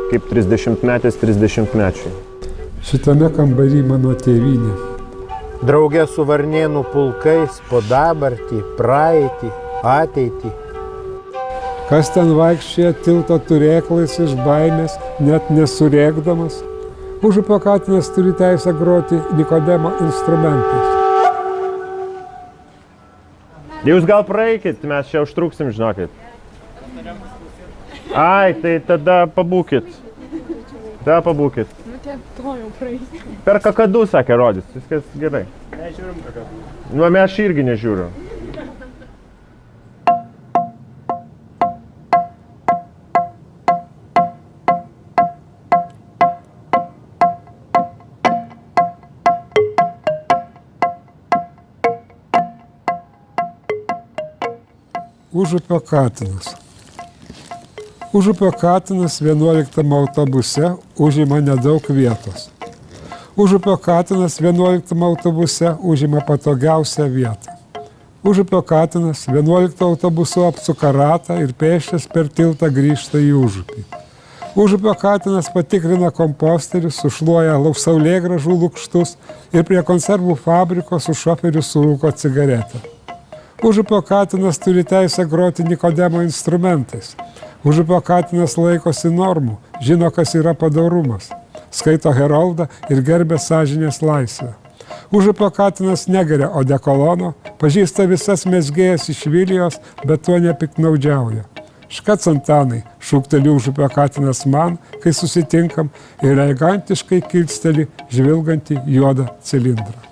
kaip 30-metės 30-mečiai. Šitame kambarį mano tėvynė. Draugė su varnėnų pulkais po dabartį, praeitį, ateitį. Kas ten vaikščioja tilto turėklais iš baimės, net nesurėkdamas? Užupio katinas turi teisę groti Nikodemo instrumentais. Jūs gal praeikit, mes čia užtruksim, žinokit. Ai, tai tada pabūkit. Tada pabūkit. Per kakadu, sakė, rodys. Viskas gerai. Nežiūrim kakadu. Nu, mes irgi nežiūrim. Užupio katinas. Užupio katinas 11 autobuse užima nedaug vietos. Užupio katinas 11 autobuse užima patogiausią vietą. Užupio katinas 11 autobusu apsuka ratą ir pėsčias per tiltą grįžta į užupį. Užupio katinas patikrina komposterį, sušluoja saulėgrąžų lukštus ir prie konservų fabriko su šoferiu surūko cigaretę. Užupio katinas turi teisę groti Nikodemo instrumentais. Užupio katinas laikosi normų, žino, kas yra padorumas. Skaito Heroldą ir gerbia sąžinės laisvę. Užupio katinas negeria odekolono, pažįsta visas mezgėjas iš Vilijos, bet tuo nepiknaudžiauja. Škac Antanai, šūkteli Užupio katinas man, kai susitinkam, ir elegantiškai kilsteli žvilgantį juodą cilindrą.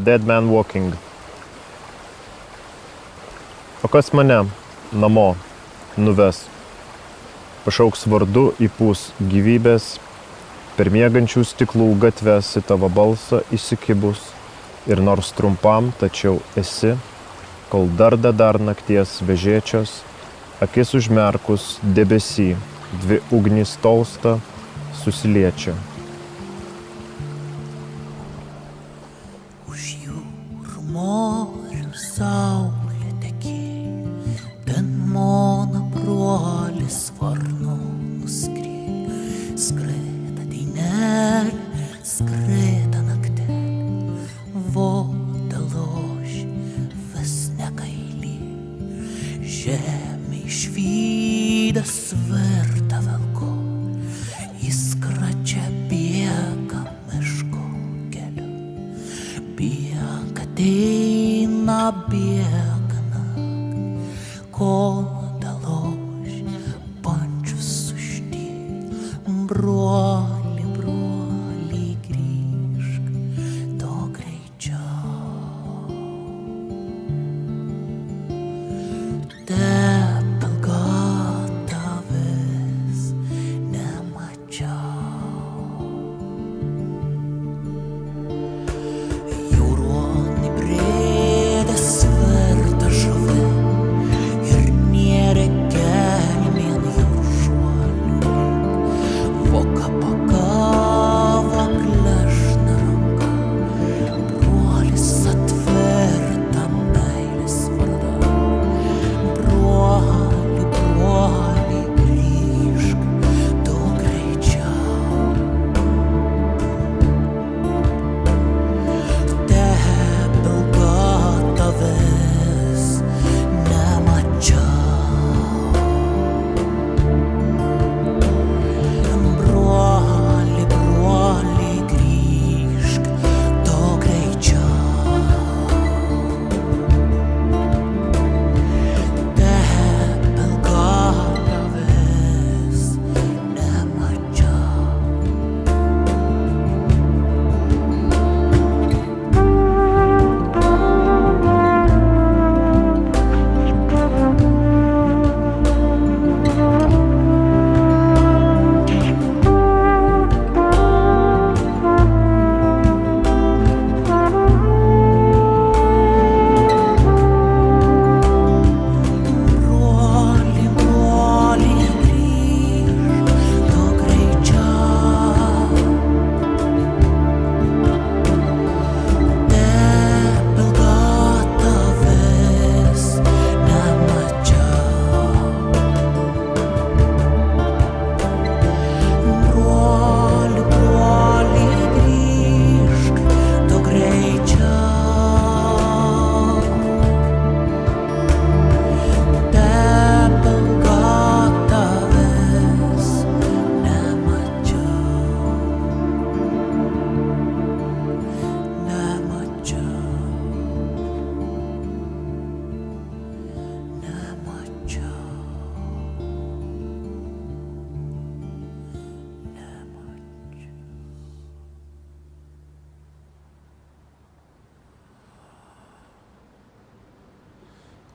Dead man walking. O kas mane namo nuves? Pašauks vardu, įpūs gyvybės, per miegančių stiklų gatves į tavo balsą įsikibus. Ir nors trumpam, tačiau esi, kol dar nakties vežėčios, akis užmerkus debesy, dvi ugnys tolsta, susiliečia. Morių saulė tekė, ten mona brolis varnu nuskrė. Skrėta dainelė, skrėta naktelė, voda lošė, vis negaili. Žemė išvydas virta velko, iskra čia bėga miško keliu. Ateina bėgana, kol daloš pančius suštys. Broli, broli, grįžk, to greičiau. Tepel gatavė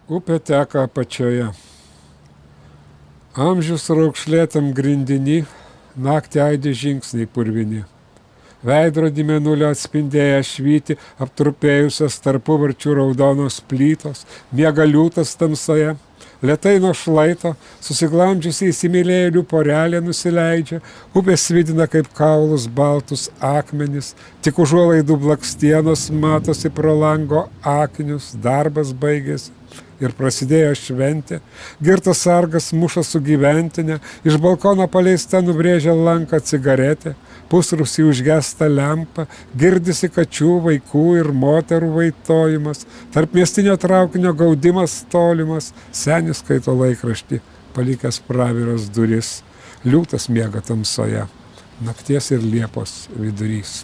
Upė teka apačioje. Amžius raukšlėtam grindinį, naktį aidi žingsniai purvini. Veidrodį mėnulio atspindėję švyti, aptrupėjusios tarpuvarčių raudonos plytos, miega liūtas tamsoje. Lėtai nuo šlaito, susiglamdžiusi įsimylėjėlių porelė nusileidžia, upė svidina kaip kaulus baltus akmenis, tik užuolaidų blakstienos matosi pro lango akinius, darbas baigėsi. Ir prasidėjo šventė, girtas sargas muša su gyventinė, iš balkono paleista nubrėžia lanką cigaretė, pusrūsį užgesta lempa, girdisi kačių, vaikų ir moterų vaitojimas, tarp miestinio traukinio gaudimas tolimas, senis skaito laikraštį, palikęs praviras duris, liūtas miega tamsoje, nakties ir liepos vidurys.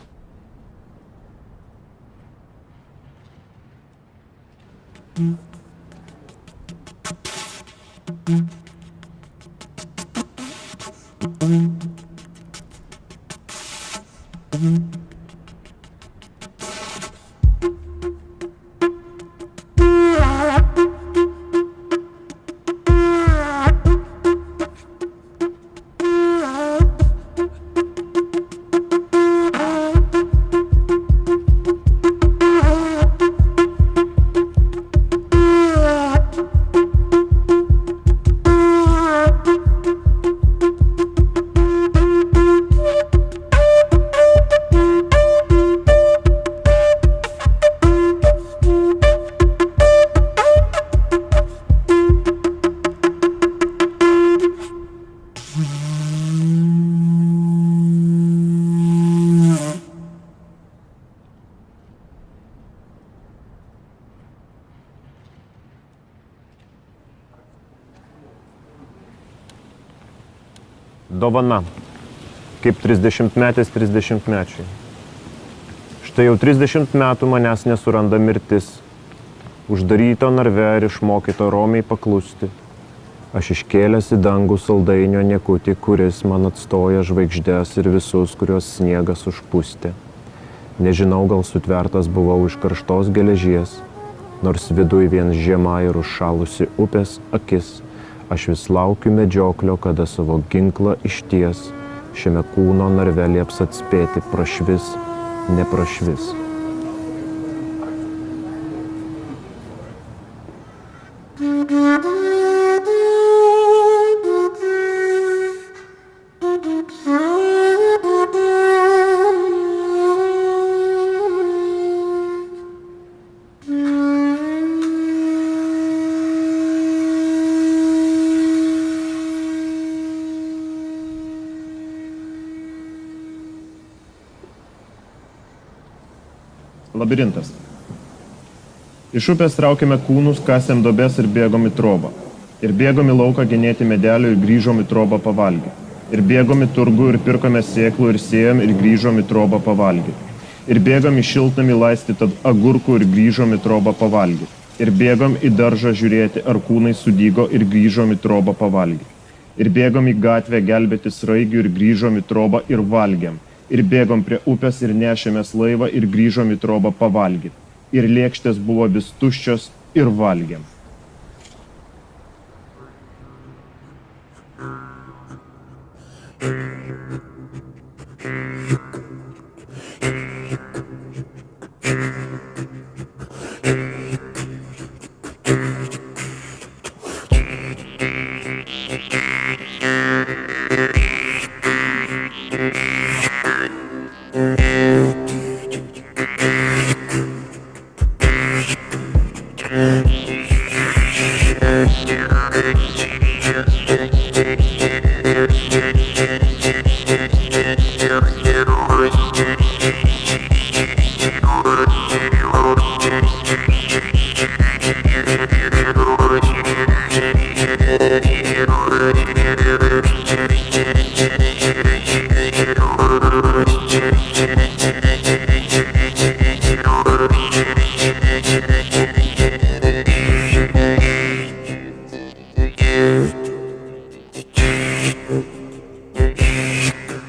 Dovana, kaip 30-metės 30-mečiai. Štai jau 30 metų manęs nesuranda mirtis, uždaryto narve ir išmokyto romiai paklusti. Aš iškėlęs į dangų saldainio niekutį, kuris man atstoja žvaigždės ir visus, kuriuos sniegas užpustė. Nežinau, gal sutvertas buvau iš karštos geležies, nors viduj vien žiema ir užšalusi upės akis. Aš vis laukiu medžioklio, kada savo ginklą išties, šiame kūno narve lieps atspėti prašvis, neprašvis. Labirintas. Iš upės traukėme kūnus, kasėm duobes ir bėgom į trobą. Ir bėgom į lauką genėti medelių ir grįžom į trobą pavalgyti. Ir bėgom į turgų ir pirkome sėklų ir sėjom ir grįžom į trobą pavalgyti. Ir bėgom į šiltnamį laistyti agurkų ir grįžom į trobą pavalgyti. Ir bėgom į daržą žiūrėti, ar kūnai sudygo ir grįžom į trobą pavalgyti. Ir bėgom į gatvę gelbėti sraigių ir grįžom į trobą ir valgėm. Ir bėgom prie upės ir nešėmės laivą ir grįžom į trobą pavalgyti. Ir lėkštės buvo vis tuščios ir valgėm. Yeah.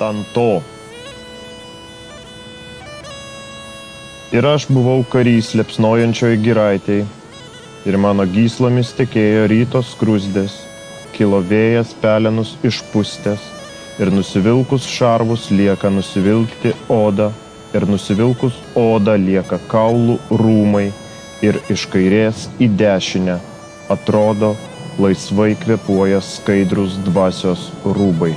Tanto. Ir aš buvau karys liepsnojančioj giraitėj, ir mano gyslomis tekėjo ryto skrusdės, kilo vėjas pelenus išpustęs, ir nusivilkus šarvus lieka nusivilkti odą, ir nusivilkus odą lieka kaulų rūmai, ir iš kairės į dešinę atrodo laisvai kvėpuoja skaidrus dvasios rūbai.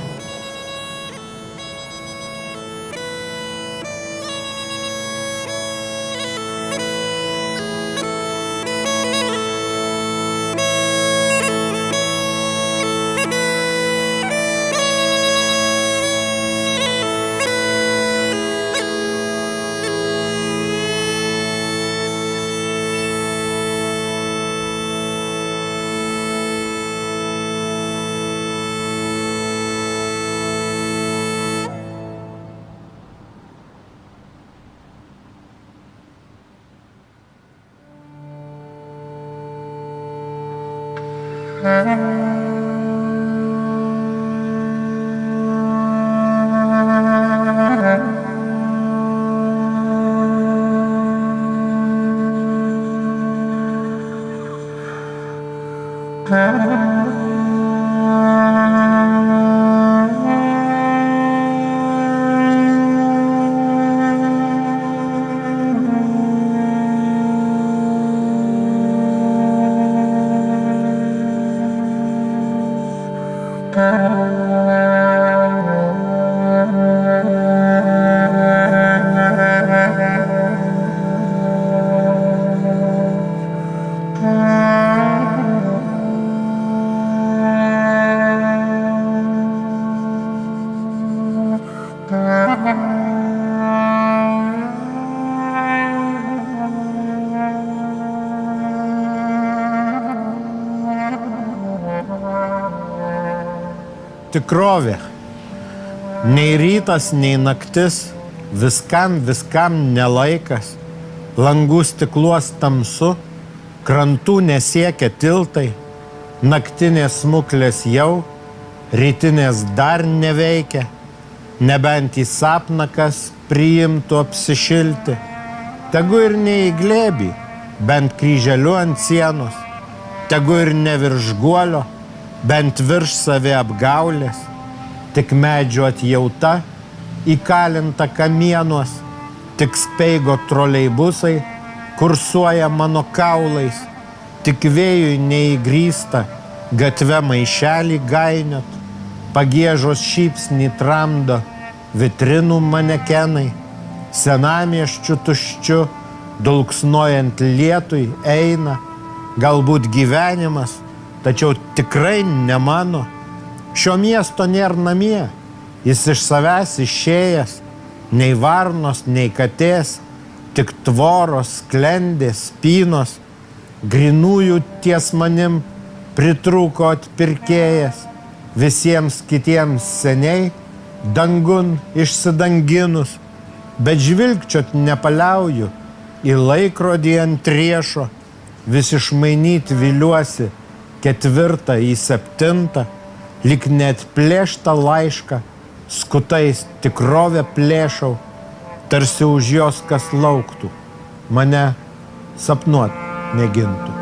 Tikrovė. Nei rytas, nei naktis, viskam nelaikas, langų stikluos tamsu, krantų nesiekia tiltai, naktinės smuklės jau, rytinės dar neveikia, nebent į sapną kas priimtų apsišilti. Tegu ir ne į glėbį, bent kryželiu ant sienos, tegu ir ne virš guolio, bent virš savi apgaulės, tik medžio atjauta įkalinta kamienuos, tik speigo troleibusai kursuoja mano kaulais, tik vėjui neįgrįsta gatve maišelį gainiot, pagiežos šypsnį tramdo vitrinų manekenai, senamiesčių tuščiu, dulksnojant lietui eina, galbūt gyvenimas, tačiau tikrai ne mano. Šio miesto nėra namie, jis iš savęs išėjęs, nei varnos, nei katės, tik tvoros, sklendės, spynos, grinųjų ties manim pritrūko atpirkėjas, visiems kitiems seniai dangun išsidanginus, bet žvilgčiot nepaliauju, į laikrodį ant riešo, vis išmainyti viliuosi 4 į 7, lyg net plėštą laišką, skutais tikrovę plėšau, tarsi už jos kas lauktų, mane sapnuot mėgintų.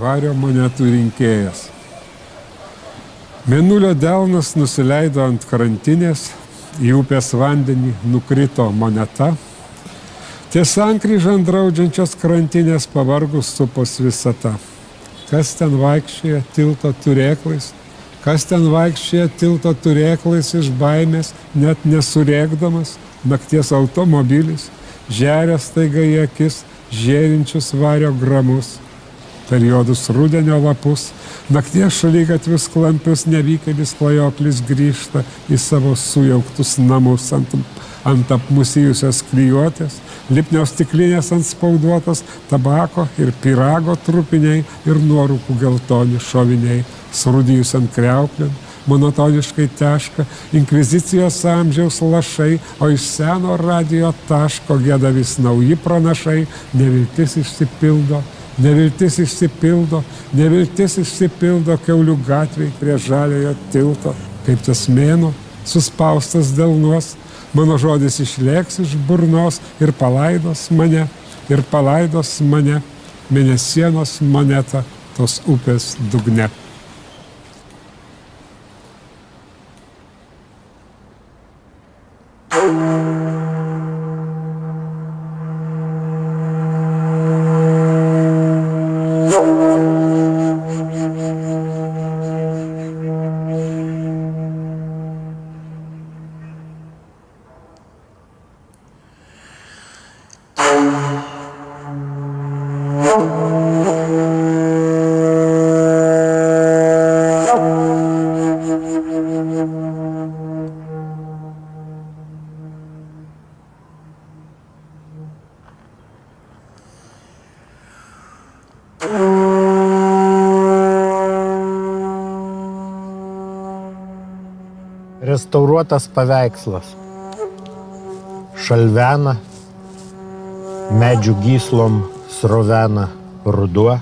vario monetų rinkėjas. Mėnulio delnas nusileido ant krantinės, į upės vandenį nukrito moneta. Ties sankryžan draudžiančios krantinės pavargus supos visata. Kas ten vaikščioja tilto turėklais, kas ten vaikščioja tilto turėklais iš baimės, net nesurėkdamas, nakties automobilis, žeria staiga į akis žėrinčius vario gramus. Per juodus rudenio lapus, nakties šaligatvius klampius nevykėlis klajoklis grįžta į savo sujauktus namus ant apmusijusios klijuotės, lipnios stiklinės ant spauduotos, tabako ir pyrago trupiniai ir nuorūkų geltoni šoviniai, surūdijusiant kriauklėn, monotoniškai teška inkvizicijos amžiaus lašai, o iš seno radio taško gėda vis nauji pranašai, neviltis išsipildo. Neviltis išsipildo, neviltis išsipildo Kiaulių gatvėj prie žaliojo tilto, kaip tas mėnuo suspaustas delnuos, mano žodis išlėks iš burnos ir palaidos mane, mėnesienos moneta tos upės dugne. Restauruotas paveikslas. Šalvena, medžių gyslom srovena ruduo.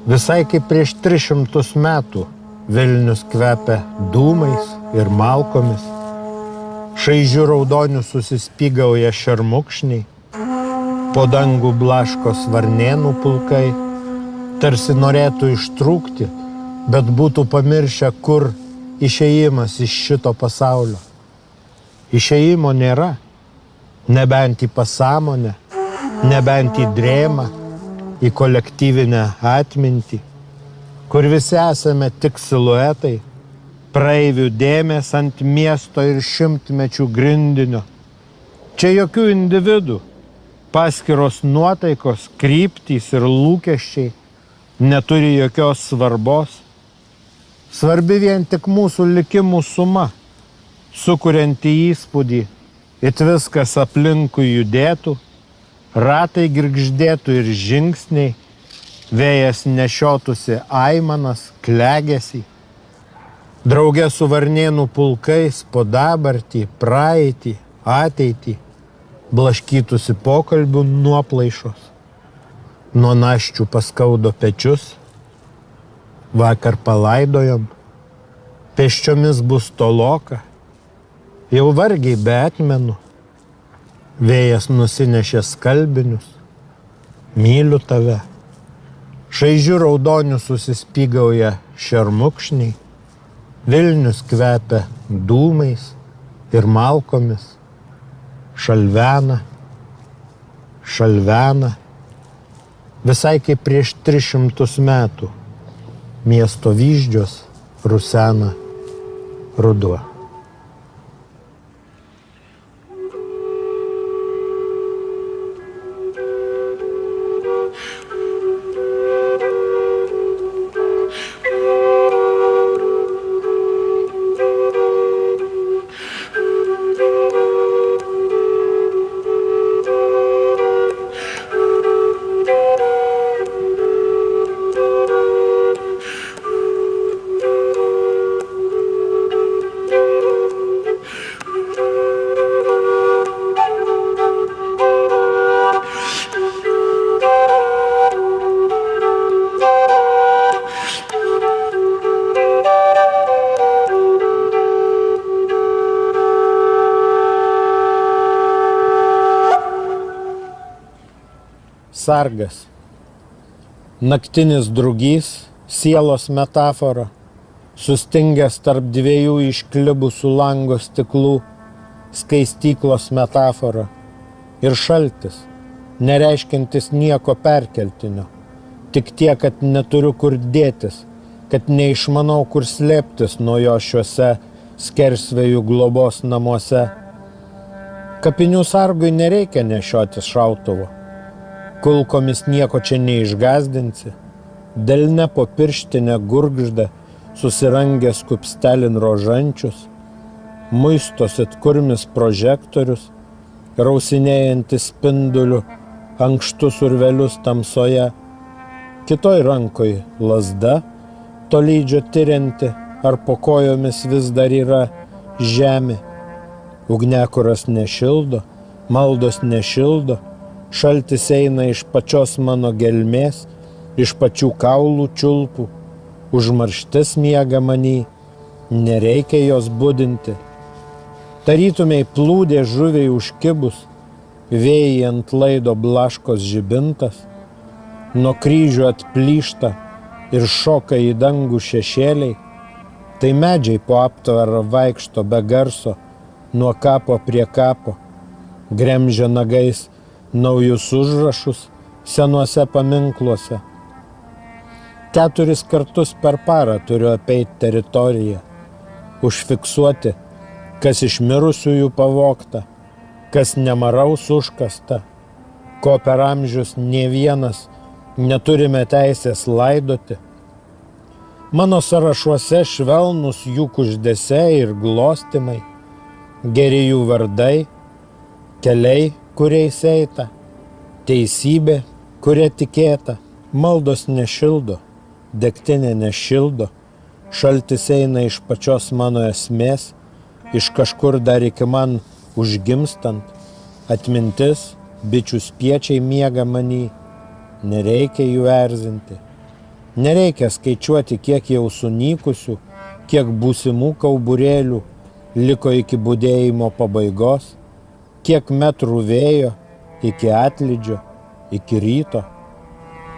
Visai kaip prieš 300 metų Vilnius kvepia dūmais ir malkomis. Šaižių raudonių susispygauja šermukšniai, po dangų blaškos varnėnų pulkai, tarsi norėtų ištrūkti, bet būtų pamiršę, kur išėjimas iš šito pasaulio. Išėjimo nėra, nebent į pasąmonę, nebent į drėmą, į kolektyvinę atmintį, kur visi esame tik siluetai, praeivių dėmės ant miesto ir šimtmečių grindinio. Čia jokių individų, paskiros nuotaikos, kryptys ir lūkesčiai neturi jokios svarbos. Svarbi vien tik mūsų likimų suma, sukurianti įspūdį, it viskas aplinkui judėtų, ratai girgždėtų ir žingsniai, vėjas nešiotųsi aimanas, klegesį. Drauge su varnėnų pulkais po dabartį, praeitį, ateitį, blaškytųsi pokalbių nuoplaišos. Nuo naščių paskaudo pečius, vakar palaidojom, pėsčiomis bus toloka, jau vargiai be atmenų, vėjas nusinešė skalbinius, myliu tave, šaižių raudonių susispygauja šermukšniai, Vilnius kvepia dūmais ir malkomis, šalvena, visai kaip prieš 300 metų. Miesto vyždžios rusena ruduo. Sargas. Naktinis drugys, sielos metafora, sustingęs tarp dviejų išklibusių lango stiklų, skaistyklos metafora ir šaltis, nereiškiantis nieko perkeltinio, tik tiek, kad neturiu kur dėtis, kad neišmanau, kur slėptis nuo jo šiuose skersvėjų globos namuose. Kapinių sargui nereikia nešiotis šautuvo, kulkomis nieko čia neišgazdinsi, delne po pirštinę gurgžda susirangęs kupstelin rožančius, muistos atkurmis prožektorius, rausinėjantis spinduliu ankštus urvelius tamsoje, kitoj rankoj lazda, tolydžio tyrianti, ar po kojomis vis dar yra žemė. Ugniakuras nešildo, maldos nešildo, šaltis eina iš pačios mano gelmės, iš pačių kaulų čiulpų, užmarštis miega manį, nereikia jos budinti. Tarytumiai plūdė žuviai užkibus, vėjai ant laido blaškos žibintas, nuo kryžių atplyšta ir šoka į dangų šešėliai, tai medžiai po aptvarą vaikšto be garso, nuo kapo prie kapo, gremžia nagais naujus užrašus senuose paminkluose. 4 kartus per parą turiu apeiti teritoriją, užfiksuoti, kas iš mirusiųjų pavogta, kas nemaraus užkasta, ko per amžius nė vienas neturime teisės laidoti. Mano sąrašuose švelnus jų kuždesiai ir glostymai, geri jų vardai, keliai, kuriais eita, teisybė, kuria tikėta, maldos nešildo, degtinė nešildo, šaltis eina iš pačios mano esmės, iš kažkur dar iki man užgimstant, atmintis, bičių spiečiai miega manį, nereikia jų erzinti, nereikia skaičiuoti, kiek jau sunykusių, kiek būsimų kauburėlių liko iki budėjimo pabaigos, kiek metrų vėjo iki atlydžio, iki ryto.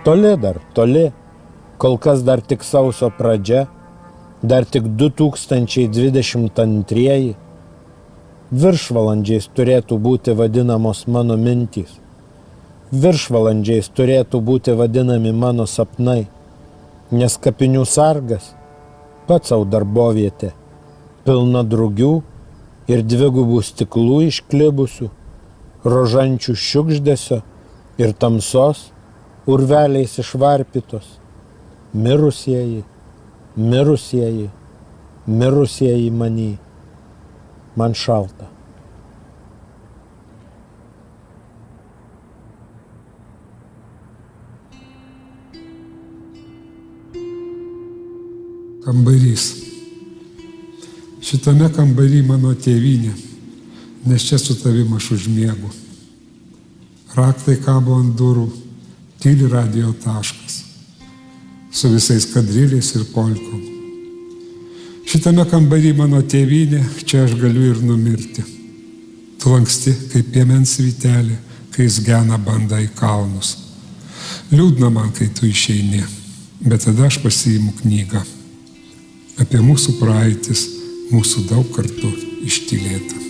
Toli dar, toli, kol kas dar tik sausio pradžia, dar tik 2022. Viršvalandžiais turėtų būti vadinamos mano mintys. Viršvalandžiais turėtų būti vadinami mano sapnai, nes kapinių sargas pats savo darbovietė, pilna drugių ir dvigubų stiklų išklibusių, rožančių šiukšdesio ir tamsos urveliais išvarpytos. Mirusieji, mirusieji, mirusieji manį, man šalta. Kambarys. Šitame kambary mano tėvynė, nes čia su tavim aš užmiegu. Raktai kabo ant durų, tyli radio taškas, su visais kadriliais ir polkom. Šitame kambary mano tėvynė, čia aš galiu ir numirti. Tu lanksti kaip piemens vytelė, kai jis gena bandą į kalnus. Liūdna man, kai tu išeini, bet tada aš pasiimu knygą apie mūsų praeitis, mūsų daug kartų ištylėtą.